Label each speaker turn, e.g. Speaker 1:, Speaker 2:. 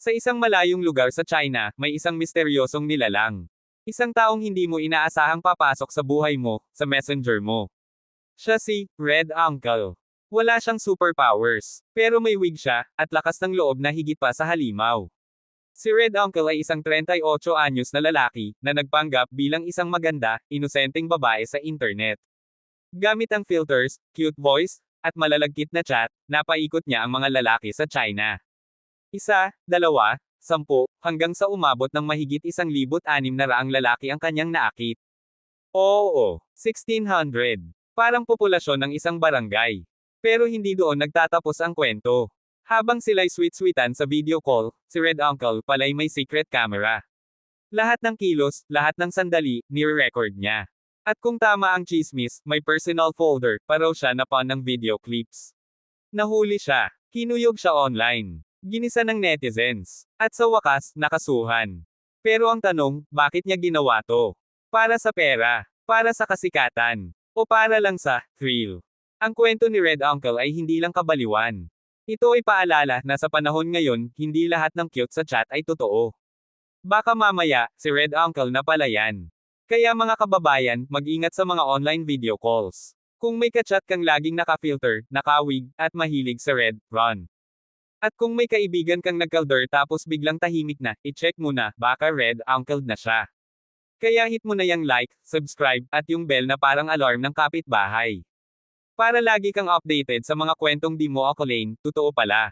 Speaker 1: Sa isang malayong lugar sa China, may isang misteryosong nilalang. Isang taong hindi mo inaasahang papasok sa buhay mo, sa messenger mo. Siya si Red Uncle. Wala siyang superpowers, pero may wig siya, at lakas ng loob na higit pa sa halimaw. Si Red Uncle ay isang 38 anyos na lalaki, na nagpanggap bilang isang maganda, inosenteng babae sa internet. Gamit ang filters, cute voice, at malalagkit na chat, napaikot niya ang mga lalaki sa China. 1, 2, 10, hanggang sa umabot ng mahigit 1,600 lalaki ang kanyang naakit. Oo, 1,600. Parang populasyon ng isang barangay. Pero hindi doon nagtatapos ang kwento. Habang sila'y sweet-sweetan sa video call, si Red Uncle pala'y may secret camera. Lahat ng kilos, lahat ng sandali, nire-record niya. At kung tama ang chismis, may personal folder, pa raw siya na pan ng video clips. Nahuli siya. Kinuyog siya online. Ginisa ng netizens. At sa wakas, nakasuhan. Pero ang tanong, bakit niya ginawa to? Para sa pera? Para sa kasikatan? O para lang sa thrill? Ang kwento ni Red Uncle ay hindi lang kabaliwan. Ito ay paalala na sa panahon ngayon, hindi lahat ng cute sa chat ay totoo. Baka mamaya, si Red Uncle na pala yan. Kaya mga kababayan, mag-ingat sa mga online video calls. Kung may kachat kang laging naka-filter, naka-wig, at mahilig sa red, run. At kung may kaibigan kang nagkalder tapos biglang tahimik na, i-check mo na, baka Red Uncle na siya. Kaya hit mo na yung like, subscribe, at yung bell na parang alarm ng kapitbahay. Para lagi kang updated sa mga kwentong di mo akalain, totoo pala.